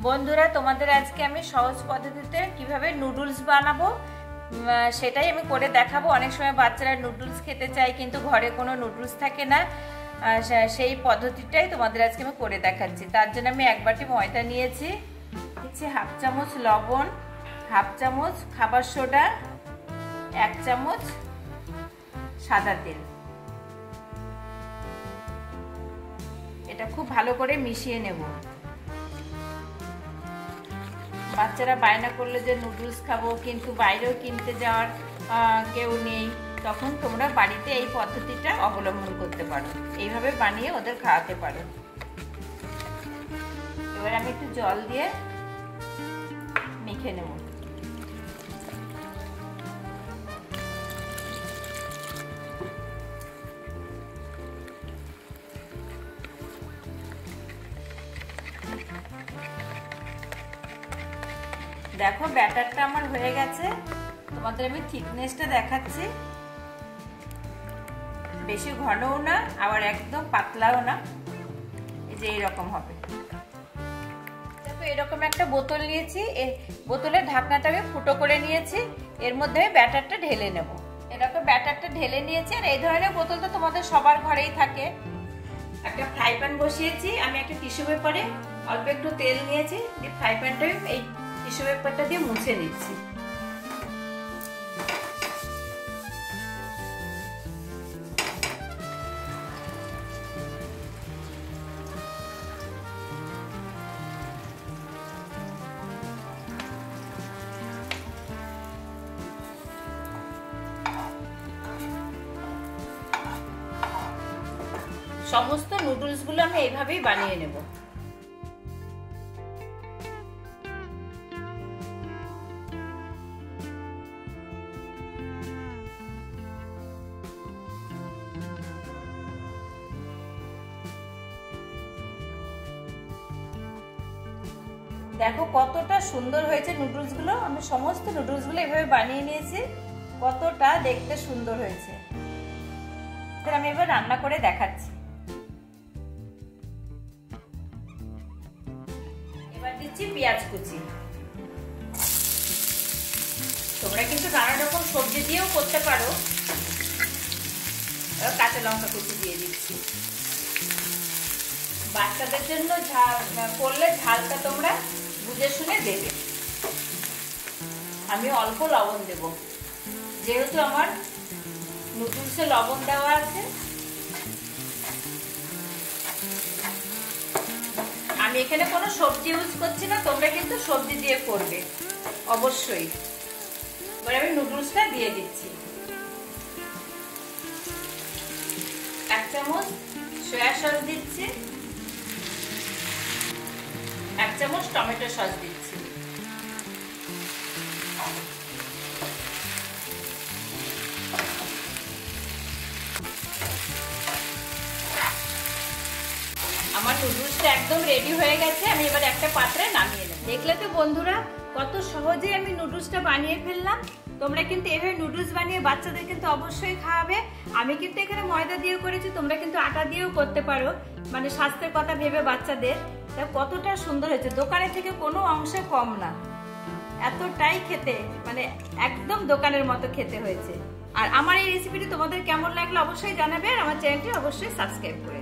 বন্ধুরা, তোমাদের আজকে আমি সহজ পদ্ধতিতে কিভাবে নুডলস বানাবো সেটাই আমি করে দেখাবো। অনেক সময় বাচ্চারা নুডলস খেতে চায় কিন্তু ঘরে কোনো নুডলস থাকে না, সেই পদ্ধতিটাই তোমাদের আজকে আমি করে দেখাচ্ছি। তার জন্য আমি 1 বাটি ময়দা নিয়েছি, হাফ চামচ লবণ, হাফ চামচ খাবার সোডা, 1 চামচ সাদা তেল। এটা খুব ভালো করে মিশিয়ে নেব। বাচ্চারা বায়না করলে যে নুডলস খাবো কিন্তু বাইরেও কিনতে যাওয়ার কেউ নেই, তখন তোমরা বাড়িতে এই পদ্ধতিটা অবলম্বন করতে পারো, এইভাবে বানিয়ে ওদের খাওয়াতে পারো। এবার আমি একটু জল দিয়ে মেখে নেব। দেখো ব্যাটারটা আমার হয়ে গেছে, তোমাদের আমি থিকনেসটা দেখাচ্ছি। বেশি ঘনও না আবার একদম পাতলাও না, এই যে এরকম হবে। দেখো এরকম একটা বোতল নিয়েছি, এই বোতলের ঢাকনাটা আমি ফুটো করে নিয়েছি, এর মধ্যে ব্যাটারটা ঢেলে নেব। এরকম ব্যাটারটা ঢেলে নিয়েছি, আর এই ধরনের বোতল তো তোমাদের সবার ঘরেই থাকে। একটা ফ্রাই প্যান বসিয়েছি, আমি একটা টিস্যু পেপারে অল্প একটু তেল নিয়েছি, ফ্রাই প্যানটা এই টিস্যু পেপারটা দিয়ে মুছে নিচ্ছি। সমস্ত নুডলস গুলো আমি এইভাবেই বানিয়ে নেব। দেখো কতটা সুন্দর হয়েছে নুডলস গুলো। আমি সমস্ত নুডলস গুলো এভাবে বানিয়ে নিয়েছি, কতটা দেখতে সুন্দর হয়েছে। আমি এবার রান্না করে দেখাচ্ছি। এবার দিচ্ছি পেঁয়াজ কুচি। তোমরা কিন্তু নানা রকম সবজি দিয়েও করতে পারো। কাঁচা লঙ্কা কুচি দিয়ে দিচ্ছি। বাচ্চাদের জন্য করলে ঝালটা তোমরা বুঝে শুনে দেবে। আমি অল্প লবণ দেব, যেহেতু আমার নুডলসে লবণ দেওয়া আছে। আমি এখানে কোনো সবজি ইউজ করছি না, তোমরা কিন্তু সবজি দিয়ে করবে অবশ্যই। এবার আমি নুডলসটা দিয়ে দিচ্ছি। 1 চামচ সয়া সস দিচ্ছি, 1 চামচ টমেটো সস দিচ্ছি। আমার নুডলসটা একদম রেডি হয়ে গেছে, আমি এবার একটা পাত্রে নামিয়ে নেব। দেখলে তো বন্ধুরা কত সহজে আমি নুডলসটা বানিয়ে ফেললাম। তোমরা কিন্তু এভাবে নুডলস বানিয়ে বাচ্চাদের কিন্তু অবশ্যই খাওয়াবে। আমি কিন্তু এখানে ময়দা দিয়ে করেছি, তোমরা কিন্তু আটা দিয়েও করতে পারো, মানে স্বাস্থ্যের কথা ভেবে বাচ্চাদের। কতটা সুন্দর হয়েছে, দোকানের থেকে কোনো অংশে কম না, এতটাই খেতে মানে একদম দোকানের মতো খেতে হয়েছে। আর আমার এই রেসিপিটি তোমাদের কেমন লাগলো অবশ্যই জানাবে, আর আমার চ্যানেলটি অবশ্যই সাবস্ক্রাইব করে